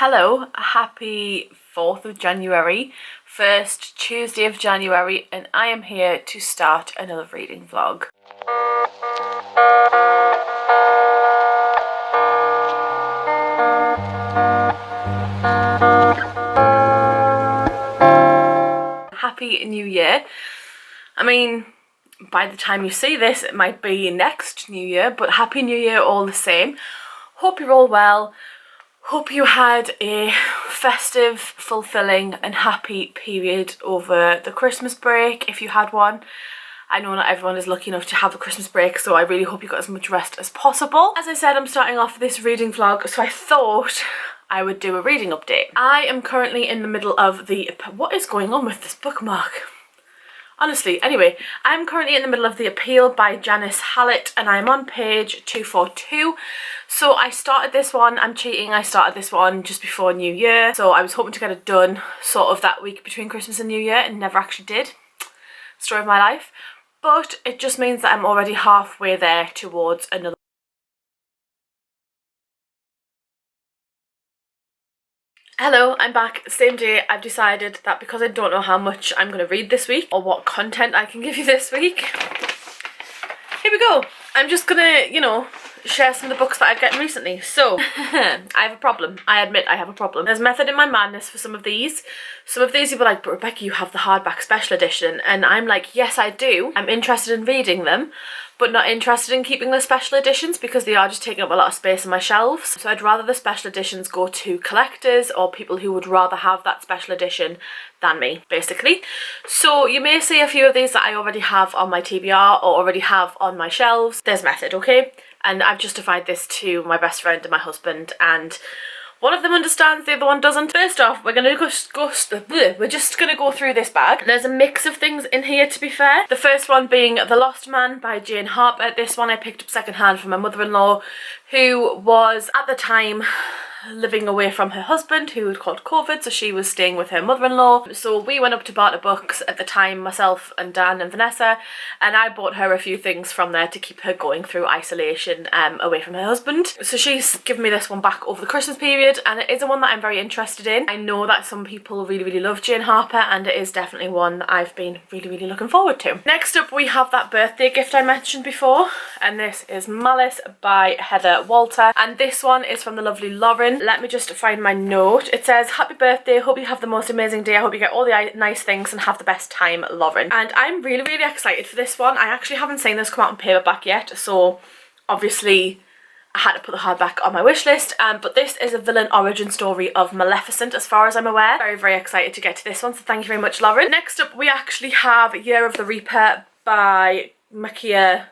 Hello, happy 4th of January, first Tuesday of January, and I am here to start another reading vlog. Happy New Year. I mean, by the time you see this, it might be next New Year, but Happy New Year all the same. Hope you're all well. Hope you had a festive, fulfilling and happy period over the Christmas break, if you had one. I know not everyone is lucky enough to have a Christmas break, so I really hope you got as much rest as possible. As I said, I'm starting off this reading vlog, so I thought I would do a reading update. I am currently in the middle of the... What is going on with this bookmark? Honestly, anyway, I'm currently in the middle of The Appeal by Janice Hallett and I'm on page 242. So I started this one, I'm cheating, I started this one just before New Year. So I was hoping to get it done sort of that week between Christmas and New Year and never actually did. Story of my life. But it just means that I'm already halfway there towards another. Hello, I'm back. Same day. I've decided that because I don't know how much I'm going to read this week or what content I can give you this week, here we go. I'm just going to, you know, share some of the books that I've gotten recently. So, I have a problem. I admit I have a problem. There's method in my madness for some of these. Some of these you'll be like, but Rebecca, you have the hardback special edition. And I'm like, yes, I do. I'm interested in reading them, but not interested in keeping the special editions because they are just taking up a lot of space on my shelves. So I'd rather the special editions go to collectors or people who would rather have that special edition than me, basically. So you may see a few of these that I already have on my TBR or already have on my shelves. There's method, okay? And I've justified this to my best friend and my husband, and one of them understands, the other one doesn't. First off, we're just gonna go through this bag. There's a mix of things in here, to be fair. The first one being The Lost Man by Jane Harper. This one I picked up secondhand from my mother-in-law, who was at the time living away from her husband, who had caught COVID, so she was staying with her mother-in-law. So we went up to Barter Books at the time, myself and Dan and Vanessa, and I bought her a few things from there to keep her going through isolation away from her husband. So she's given me this one back over the Christmas period, and it is a one that I'm very interested in. I know that some people really love Jane Harper, and it is definitely one that I've been really looking forward to. Next up we have that birthday gift I mentioned before, and this is Malice by Heather Walter, and this one is from the lovely Lauren. Let me just find my note. It says, happy birthday, hope you have the most amazing day, I hope you get all the nice things and have the best time, Lauren. And I'm really excited for this one. I actually haven't seen this come out on paperback yet, so obviously I had to put the hardback on my wish list, but this is a villain origin story of Maleficent as far as I'm aware. Very excited to get to this one, so thank you very much, Lauren. Next up we actually have Year of the Reaper by Makila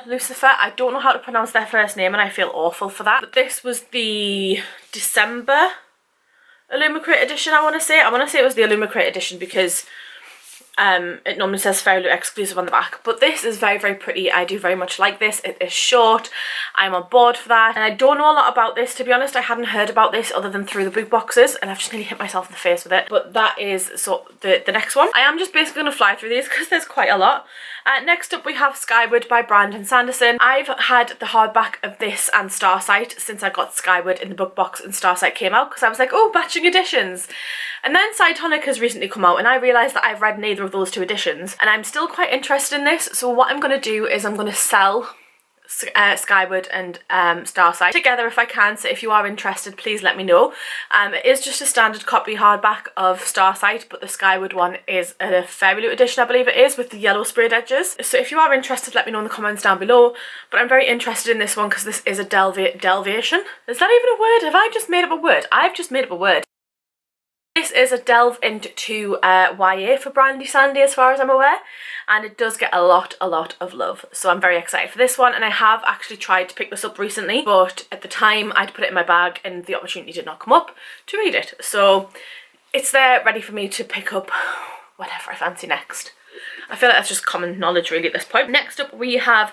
Lucifer. I don't know how to pronounce their first name and I feel awful for that. But this was the December Illumicrate edition, I want to say. I want to say it was the Illumicrate edition because it normally says Fairly Exclusive on the back. But this is very pretty. I do very much like this. It is short. I'm on board for that. And I don't know a lot about this, to be honest. I hadn't heard about this other than through the book boxes, and I've just nearly hit myself in the face with it. But that is so the next one. I am just basically going to fly through these because there's quite a lot. Next up we have Skyward by Sanderson. I've had the hardback of this and Starsight since I got Skyward in the book box and Starsight came out, because I was like, oh, batching editions. And then Cytonic has recently come out and I realised that I've read neither of those two editions, and I'm still quite interested in this. So what I'm going to do is I'm going to sell Skyward and Starsight together if I can, so if you are interested please let me know. It is just a standard copy hardback of Starsight, but the Skyward one is a Fairy Loot edition, I believe it is, with the yellow sprayed edges. So if you are interested let me know in the comments down below, but I'm very interested in this one because this is a delvation. Is that even a word? Have I just made up a word? I've just made up a word. This is a delve into YA for Brandy Sandy as far as I'm aware, and it does get a lot of love, so I'm very excited for this one. And I have actually tried to pick this up recently, but at the time I'd put it in my bag and the opportunity did not come up to read it, so it's there ready for me to pick up whatever I fancy next. I feel like that's just common knowledge really at this point. Next up we have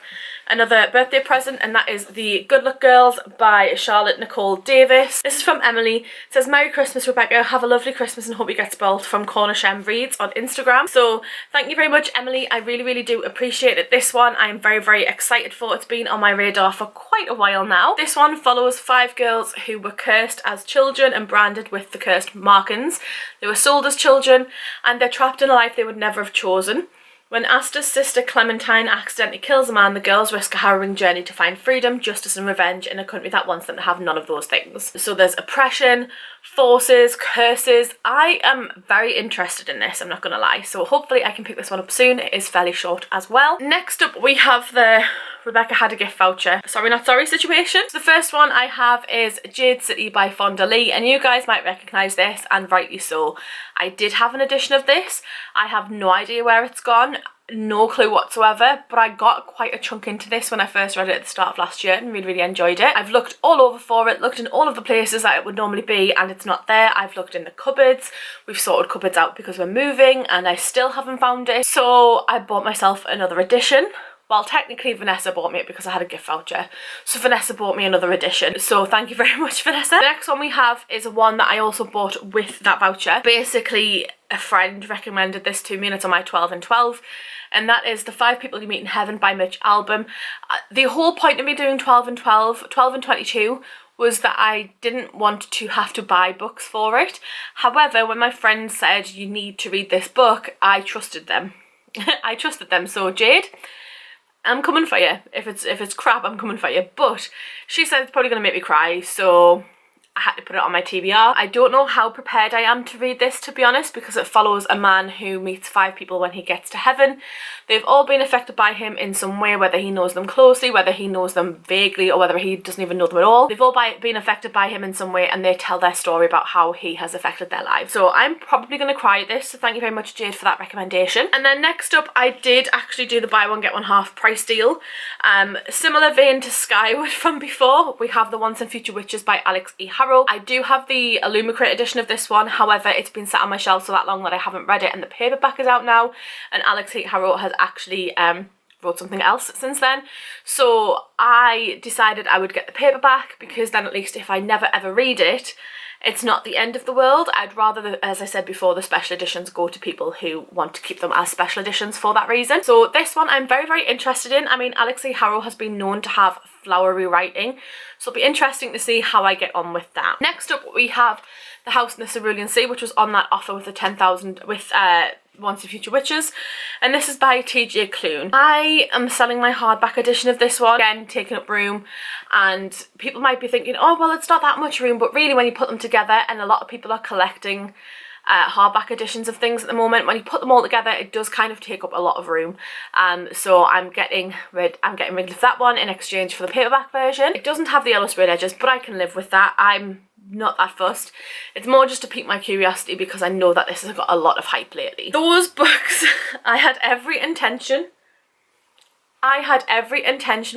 another birthday present, and that is The Good Luck Girls by Charlotte Nicole Davis. This is from Emily. It says, Merry Christmas, Rebecca. Have a lovely Christmas and hope you get spoilt, from Cornisham Reads on Instagram. So thank you very much, Emily. I really, really do appreciate it. This one I am very, very excited for. It's been on my radar for quite a while now. This one follows 5 girls who were cursed as children and branded with the cursed markings. They were sold as children and they're trapped in a life they would never have chosen. When Asta's sister Clementine accidentally kills a man, the girls risk a harrowing journey to find freedom, justice and revenge in a country that wants them to have none of those things. So there's oppression, forces, curses. I am very interested in this, I'm not gonna lie. So hopefully I can pick this one up soon. It is fairly short as well. Next up we have the Rebecca had a gift voucher, sorry not sorry situation. So the first one I have is Jade City by Fonda, and you guys might recognise this, and rightly so. I did have an edition of this. I have no idea where it's gone, no clue whatsoever, but I got quite a chunk into this when I first read it at the start of last year and really, really enjoyed it. I've looked all over for it, looked in all of the places that it would normally be and it's not there. I've looked in the cupboards, we've sorted cupboards out because we're moving and I still haven't found it. So I bought myself another edition. Well, technically Vanessa bought me it because I had a gift voucher. So Vanessa bought me another edition. So thank you very much, Vanessa. The next one we have is one that I also bought with that voucher. Basically, a friend recommended this to me and it's on my 12 and 12. And that is The 5 People You Meet in Heaven by Mitch album. The whole point of me doing 12 and 12, 12 and 22 was that I didn't want to have to buy books for it. However, when my friend said you need to read this book, I trusted them. I trusted them. So Jade, I'm coming for you. If it's crap, I'm coming for you. But she said it's probably going to make me cry, so I had to put it on my TBR. I don't know how prepared I am to read this, to be honest, because it follows a man who meets 5 people when he gets to heaven. They've all been affected by him in some way, whether he knows them closely, whether he knows them vaguely, or whether he doesn't even know them at all. They've all been affected by him in some way and they tell their story about how he has affected their lives. So I'm probably going to cry at this, so thank you very much, Jade, for that recommendation. And then next up, I did actually do the buy one get one half price deal. Similar vein to Skyward from before, we have The Once and Future Witches by Alex E. Harrow. I do have the Illumicrate edition of this one, however it's been sat on my shelf so that long that I haven't read it, and the paperback is out now, and Alex E. Harrow has actually wrote something else since then. So I decided I would get the paperback because then at least if I never ever read it, it's not the end of the world. I'd rather, as I said before, the special editions go to people who want to keep them as special editions for that reason. So this one I'm very, very interested in. I mean, Alex E. Harrow has been known to have flowery writing, so it'll be interesting to see how I get on with that. Next up we have The House Mr Brilliancy, which was on that offer with the 10,000 with Once and Future Witches, and this is by TJ Clune. I am selling my hardback edition of this one, again taking up room, and people might be thinking, oh well, it's not that much room, but really when you put them together, and a lot of people are collecting hardback editions of things at the moment, when you put them all together it does kind of take up a lot of room. So I'm getting rid of that one in exchange for the paperback version. It doesn't have the illustrated edges, but I can live with that. I'm not that fussed. It's more just to pique my curiosity because I know that this has got a lot of hype lately. Those books, I had every intention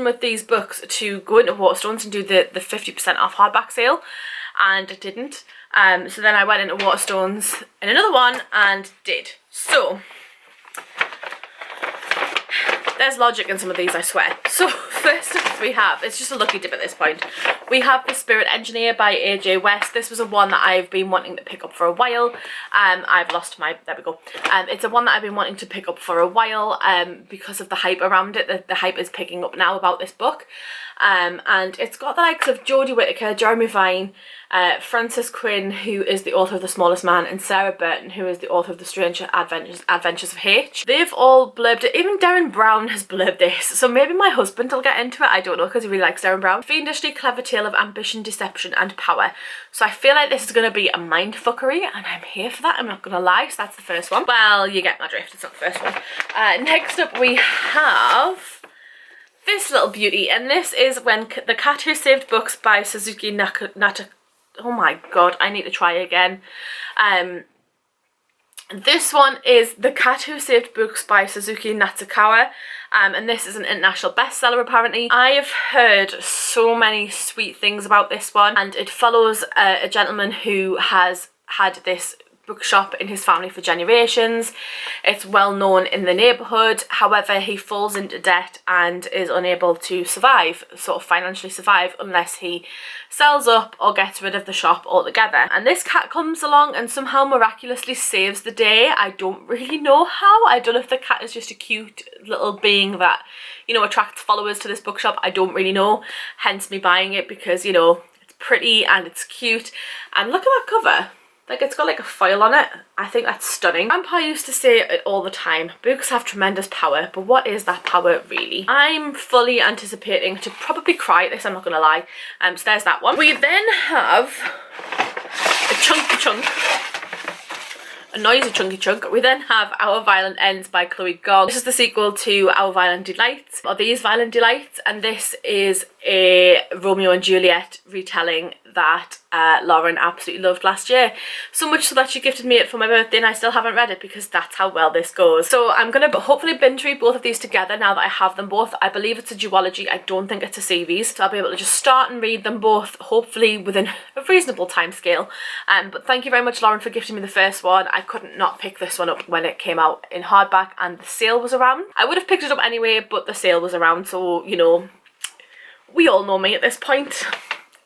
with these books to go into Waterstones and do the 50% off hardback sale, and it didn't. So then I went into Waterstones in another one and did. So there's logic in some of these, I swear. So first up we have, it's just a lucky dip at this point, we have The Spirit Engineer by AJ West. This was a one that I've been wanting to pick up for a while. I've lost my, there we go. It's a one that I've been wanting to pick up for a while because of the hype around it. The hype is picking up now about this book. And it's got the likes of Jodie Whittaker, Jeremy Vine, Frances Quinn, who is the author of The Smallest Man, and Sarah Burton, who is the author of The Strange Adventures of H. They've all blurbed it. Even Darren Brown has blurbed this, so maybe my husband will get into it, I don't know, because he really likes Darren Brown. Fiendishly clever tale of ambition, deception and power. So I feel like this is going to be a mindfuckery, and I'm here for that, I'm not going to lie. So that's the first one. Well, you get my drift, it's not the first one. Next up we have this little beauty, and this is The Cat Who Saved Books by Suzuki Nata. Oh my god, I need to try again. This one is The Cat Who Saved Books by Suzuki Natsukawa, and this is an international bestseller apparently. I have heard so many sweet things about this one, and it follows a gentleman who has had this bookshop in his family for generations. It's well known in the neighbourhood. However, he falls into debt and is unable to survive, sort of financially survive, unless he sells up or gets rid of the shop altogether. And this cat comes along and somehow miraculously saves the day. I don't really know how. I don't know if the cat is just a cute little being that, you know, attracts followers to this bookshop. I don't really know, hence me buying it, because, you know, it's pretty and it's cute. And look at that cover. Like, it's got like a foil on it. I think that's stunning. Grandpa used to say it all the time, books have tremendous power, but what is that power really? I'm fully anticipating to probably cry at this, I'm not gonna lie. So there's that one. We then have a chunky chunk. A noisy chunky chunk. We then have Our Violent Ends by Chloe Gogg. This is the sequel to Our Violent Delights, or These Violent Delights, and this is a Romeo and Juliet retelling that Lauren absolutely loved last year. So much so that she gifted me it for my birthday, and I still haven't read it because that's how well this goes. So I'm going to hopefully binge read both of these together now that I have them both. I believe it's a duology. I don't think it's a series. So I'll be able to just start and read them both, hopefully within a reasonable time scale. But thank you very much, Lauren, for gifting me the first one. I couldn't not pick this one up when it came out in hardback and the sale was around. I would have picked it up anyway, but the sale was around, so, you know, we all know me at this point.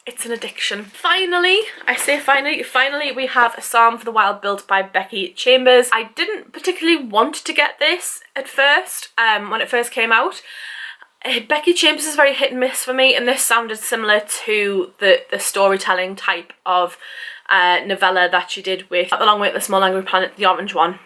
It's an addiction. Finally, I say finally we have A Psalm for the Wild Built by Becky Chambers. I didn't particularly want to get this at first, when it first came out. Becky Chambers is very hit and miss for me, and this sounded similar to the storytelling type of novella that she did with The Long Way to the Small Angry Planet, the orange one.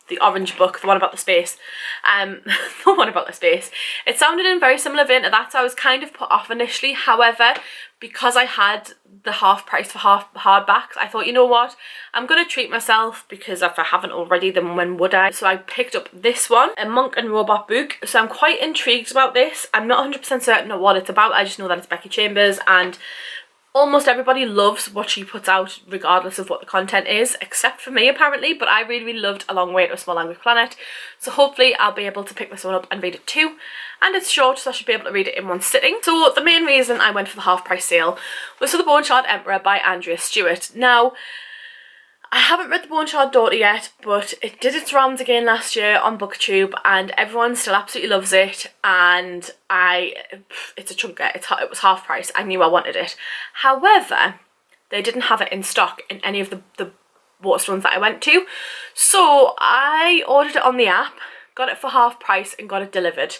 The orange book, the one about the space. The one about the space. It sounded in very similar vein to that, so I was kind of put off initially. However, because I had the half price for hardbacks, I thought, you know what, I'm going to treat myself, because if I haven't already, then when would I? So I picked up this one, a Monk and Robot book. So I'm quite intrigued about this. I'm not 100% certain of what it's about. I just know that it's Becky Chambers, and almost everybody loves what she puts out regardless of what the content is, except for me apparently, but I really loved A Long Way to a Small Angry Planet, so hopefully I'll be able to pick this one up and read it too. And it's short, so I should be able to read it in one sitting. So the main reason I went for the half price sale was for the Boneshard Emperor by Andrea Stewart. Now, I haven't read the Boneshard Daughter yet, but it did its rounds again last year on BookTube and everyone still absolutely loves it, and it's a chunker. It was half price. I knew I wanted it. However, they didn't have it in stock in any of the Waterstones that I went to, so I ordered it on the app, got it for half price and got it delivered.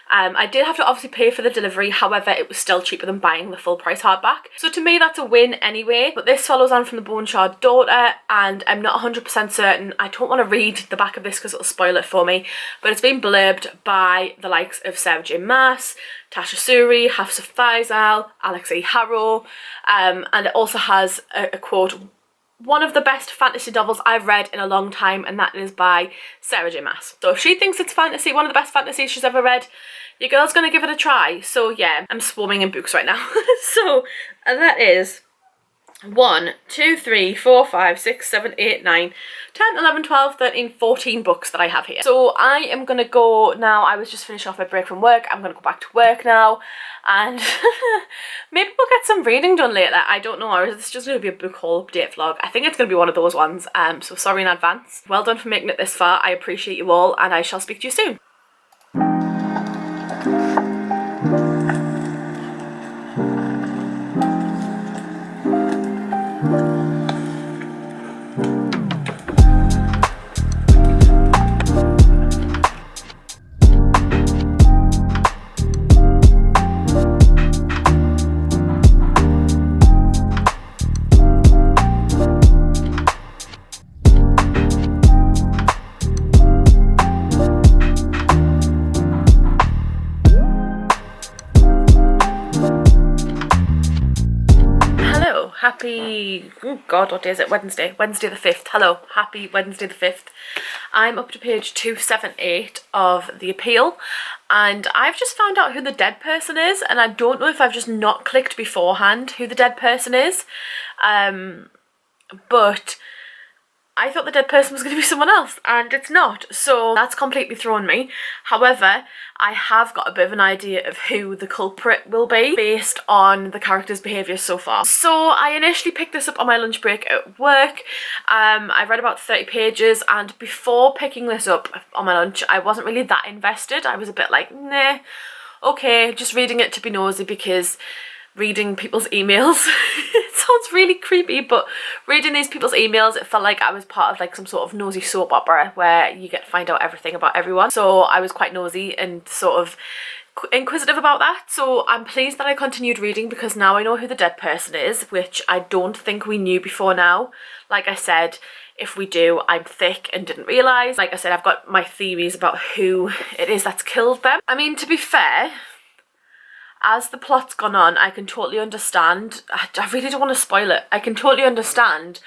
I did have to obviously pay for the delivery, however it was still cheaper than buying the full price hardback. So to me that's a win anyway, but this follows on from the Boneshard Daughter and I'm not 100% certain. I don't want to read the back of this because it'll spoil it for me, but it's been blurbed by the likes of Sarah J Maas, Tasha Suri, Hafsa Faisal, Alexei Harrow, and it also has a quote, one of the best fantasy novels I've read in a long time, and that is by Sarah J Maas. So if she thinks it's fantasy, one of the best fantasies she's ever read, your girl's gonna give it a try. So yeah, I'm swarming in books right now. So that is 1, 2, 3, 4, 5, 6, 7, 8, 9, 10, 11, 12, 13, 14 books that I have here. So I am gonna go now. I was just finishing off my break from work. I'm gonna go back to work now and maybe we'll get some reading done later. I don't know, or is this just gonna be a book haul update vlog? I think it's gonna be one of those ones, so sorry in advance. Well done for making it this far. I appreciate you all and I shall speak to you soon. Happy, oh god, what day is it? Wednesday the 5th. Hello, happy Wednesday the 5th. I'm up to page 278 of The Appeal and I've just found out who the dead person is, and I don't know if I've just not clicked beforehand who the dead person is, but I thought the dead person was going to be someone else, and it's not. So that's completely thrown me. However, I have got a bit of an idea of who the culprit will be based on the character's behaviour so far. So I initially picked this up on my lunch break at work. I read about 30 pages, and before picking this up on my lunch, I wasn't really that invested. I was a bit like, nah, okay, just reading it to be nosy, because reading people's emails, it sounds really creepy, but reading these people's emails, it felt like I was part of like some sort of nosy soap opera where you get to find out everything about everyone. So I was quite nosy and sort of inquisitive about that. So I'm pleased that I continued reading, because now I know who the dead person is, which I don't think we knew before now. Like I said, if we do, I'm thick and didn't realise. Like I said, I've got my theories about who it is that's killed them. I mean, to be fair, as the plot's gone on, I can totally understand. I really don't want to spoil it. I can totally understand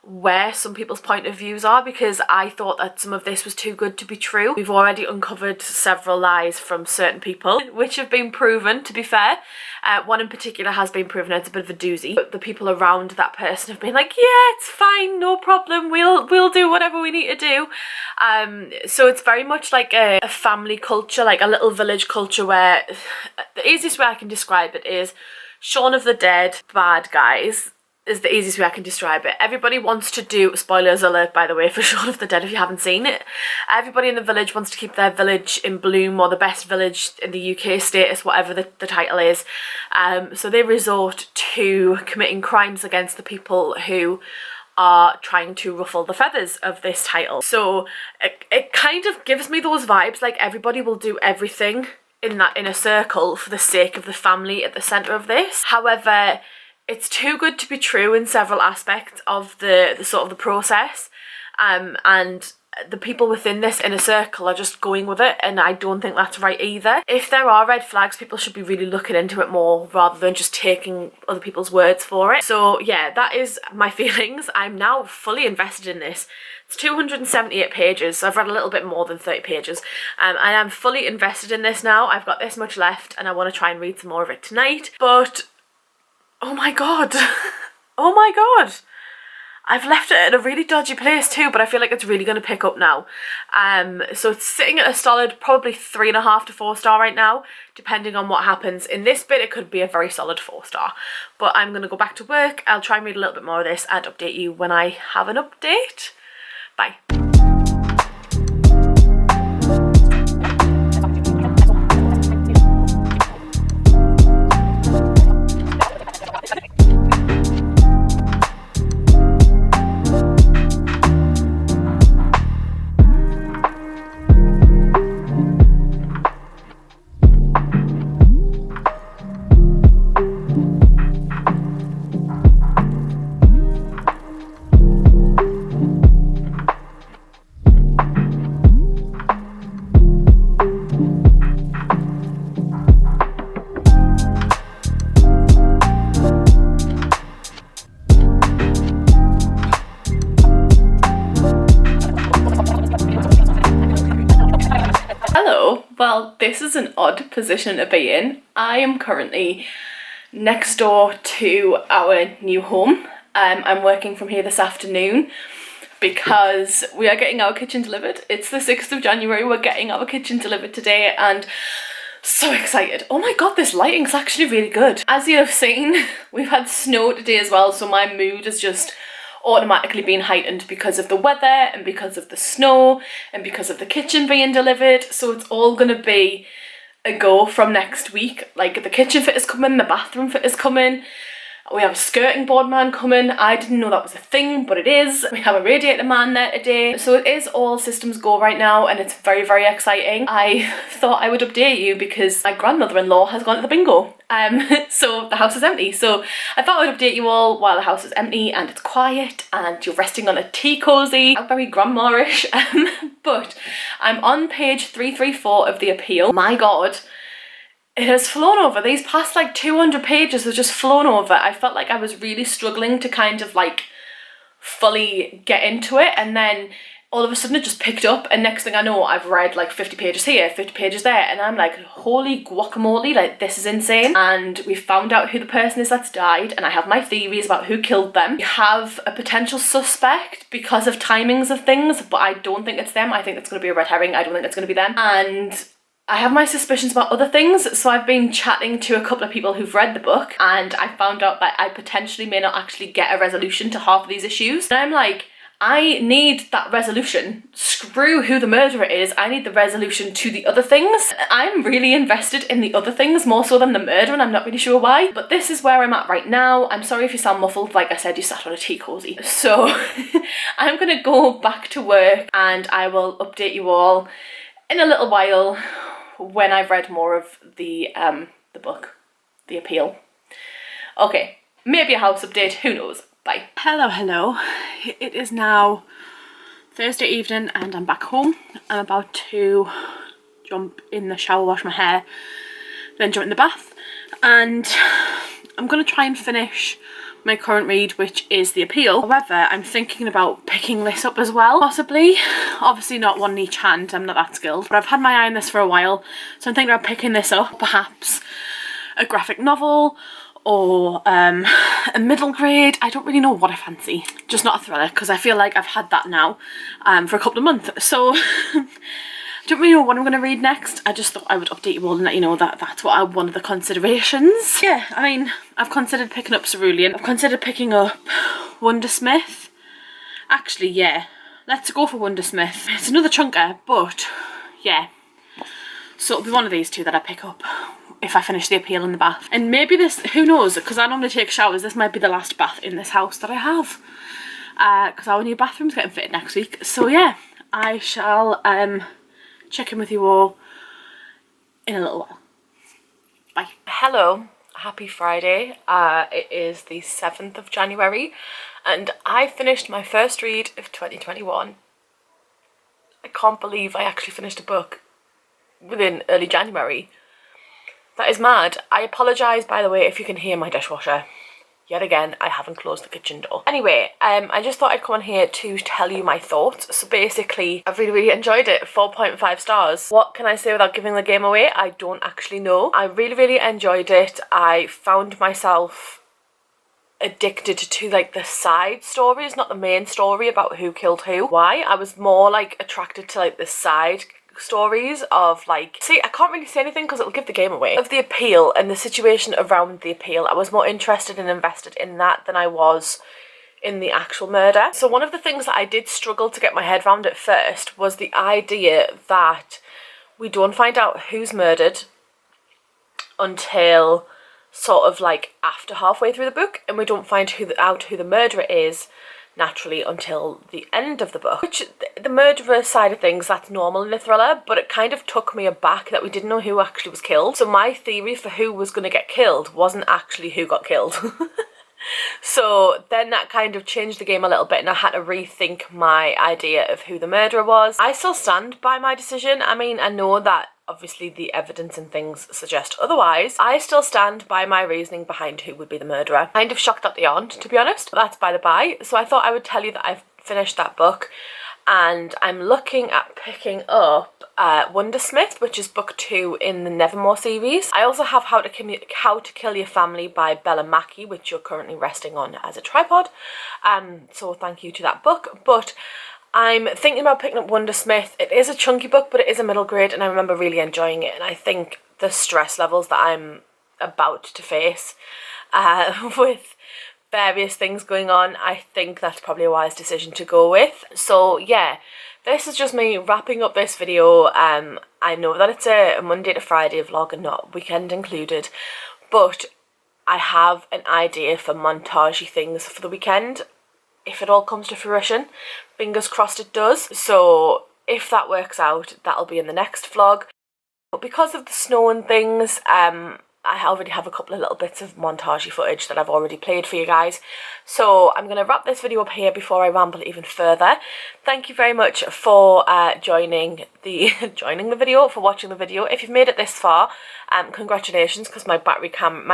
where some people's point of views are, because I thought that some of this was too good to be true. We've already uncovered several lies from certain people, which have been proven, to be fair. One in particular has been proven, it's a bit of a doozy. But the people around that person have been like, yeah, it's fine, no problem, we'll do whatever we need to do. So it's very much like a family culture, like a little village culture, where the easiest way I can describe it is Shaun of the Dead bad guys is the easiest way I can describe it. Everybody wants to do, spoilers alert by the way for Shaun of the Dead if you haven't seen it, everybody in the village wants to keep their village in bloom, or the best village in the UK status, whatever the title is. So they resort to committing crimes against the people who are trying to ruffle the feathers of this title. So it kind of gives me those vibes, like everybody will do everything in that inner circle for the sake of the family at the centre of this. However, it's too good to be true in several aspects of the sort of the process, and the people within this inner circle are just going with it, and I don't think that's right either. If there are red flags, people should be really looking into it more rather than just taking other people's words for it. So yeah, that is my feelings. I'm now fully invested in this. It's 278 pages, so I've read a little bit more than 30 pages. I am fully invested in this now. I've got this much left, and I want to try and read some more of it tonight. But oh my god, oh my god, I've left it in a really dodgy place too, but I feel like it's really going to pick up now. So it's sitting at a solid probably 3.5 to 4 star right now, depending on what happens. In this bit it could be a very solid 4 star, but I'm going to go back to work. I'll try and read a little bit more of this and update you when I have an update. Bye. Well, this is an odd position to be in. I am currently next door to our new home. I'm working from here this afternoon because we are getting our kitchen delivered. It's the 6th of January, we're getting our kitchen delivered today, and so excited. Oh my god, this lighting's actually really good. As you have seen, we've had snow today as well, so my mood has just automatically been heightened because of the weather and because of the snow and because of the kitchen being delivered. So it's all gonna be a go from next week. Like, the kitchen fit is coming, the bathroom fit is coming, we have a skirting board man coming. I didn't know that was a thing, but it is. We have a radiator man there today. So it is all systems go right now, and it's very, very exciting. I thought I would update you because my grandmother-in-law has gone to the bingo. So the house is empty. So I thought I would update you all while the house is empty and it's quiet and you're resting on a tea cozy. I'm very grandma-ish. But I'm on page 334 of the appeal. My god. It has flown over. These past like 200 pages have just flown over. I felt like I was really struggling to kind of like fully get into it, and then all of a sudden it just picked up, and next thing I know I've read like 50 pages here, 50 pages there, and I'm like, holy guacamole, like this is insane. And we found out who the person is that's died, and I have my theories about who killed them. We have a potential suspect because of timings of things, but I don't think it's them. I think it's going to be a red herring. I don't think it's going to be them. And I have my suspicions about other things, so I've been chatting to a couple of people who've read the book, and I found out that I potentially may not actually get a resolution to half of these issues. And I'm like, I need that resolution. Screw who the murderer is, I need the resolution to the other things. I'm really invested in the other things more so than the murder, and I'm not really sure why. But this is where I'm at right now. I'm sorry if you sound muffled. Like I said, you sat on a tea cosy. So I'm gonna go back to work and I will update you all in a little while when I've read more of the book, The Appeal. Okay, maybe a house update, who knows. Bye. Hello. It is now Thursday evening and I'm back home. I'm about to jump in the shower, wash my hair, then jump in the bath, and I'm going to try and finish my current read, which is The Appeal. However, I'm thinking about picking this up as well, possibly. Obviously not one in each hand, I'm not that skilled, but I've had my eye on this for a while, so I'm thinking about picking this up, perhaps a graphic novel, or a middle grade. I don't really know what I fancy. Just not a thriller, because I feel like I've had that now for a couple of months. So I don't really know what I'm going to read next. I just thought I would update you all and let you know that that's one of the considerations. Yeah, I mean, I've considered picking up Cerulean. I've considered picking up Wondersmith. Actually, yeah, let's go for Wondersmith. It's another chunker, but yeah. So it'll be one of these two that I pick up if I finish The Appeal in the bath. And maybe this, who knows, because I normally take showers, this might be the last bath in this house that I have. Because our new bathroom's getting fitted next week. So yeah, I shall check in with you all in a little while. Bye. Hello, happy Friday. It is the 7th of January and I finished my first read of 2021. I can't believe I actually finished a book within early January. That is mad. I apologise, by the way, if you can hear my dishwasher. Yet again, I haven't closed the kitchen door. Anyway, I just thought I'd come on here to tell you my thoughts. So basically, I've really enjoyed it. 4.5 stars. What can I say without giving the game away? I don't actually know. I really enjoyed it. I found myself addicted to like the side stories, not the main story about who killed who. Why? I was more like attracted to like the side stories of like, see, I can't really say anything because it'll give the game away, of The Appeal and the situation around The Appeal. I was more interested and invested in that than I was in the actual murder. So one of the things that I did struggle to get my head around at first was the idea that we don't find out who's murdered until sort of like after halfway through the book, and we don't find out who the murderer is naturally until the end of the book. Which, the murderer side of things, that's normal in a thriller, but it kind of took me aback that we didn't know who actually was killed. So my theory for who was going to get killed wasn't actually who got killed. So then that kind of changed the game a little bit and I had to rethink my idea of who the murderer was. I still stand by my decision. I mean, I know that obviously the evidence and things suggest otherwise. I still stand by my reasoning behind who would be the murderer. Kind of shocked that they aren't, to be honest, but that's by the by. So I thought I would tell you that I've finished that book and I'm looking at picking up Wondersmith, which is book 2 in the Nevermore series. I also have How to Kill Your Family by Bella Mackie, which you're currently resting on as a tripod. So thank you to that book. But I'm thinking about picking up Wondersmith. It is a chunky book, but it is a middle grade, and I remember really enjoying it. And I think the stress levels that I'm about to face with various things going on, I think that's probably a wise decision to go with. So yeah, this is just me wrapping up this video. I know that it's a Monday to Friday vlog and not weekend included, but I have an idea for montagey things for the weekend. If it all comes to fruition, fingers crossed it does. So if that works out, that'll be in the next vlog. But because of the snow and things, I already have a couple of little bits of montagey footage that I've already played for you guys. So I'm going to wrap this video up here before I ramble even further. Thank you very much for joining the video, for watching the video. If you've made it this far, congratulations, because my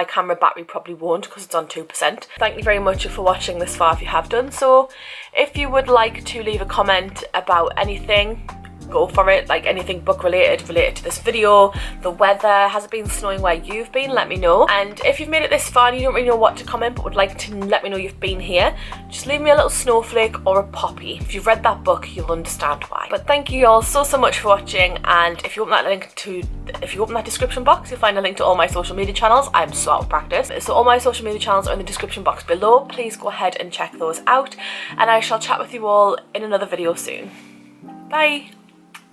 camera battery probably won't, because it's on 2%. Thank you very much for watching this far if you have done so. If you would like to leave a comment about anything, go for it, like anything book related to this video, the weather, has it been snowing where you've been, let me know. And if you've made it this far and you don't really know what to comment but would like to let me know you've been here, just leave me a little snowflake or a poppy. If you've read that book, you'll understand why. But thank you all so much for watching, and if you open that description box, you'll find a link to all my social media channels. I'm so out of practice. So all my social media channels are in the description box below. Please go ahead and check those out, and I shall chat with you all in another video soon. Bye!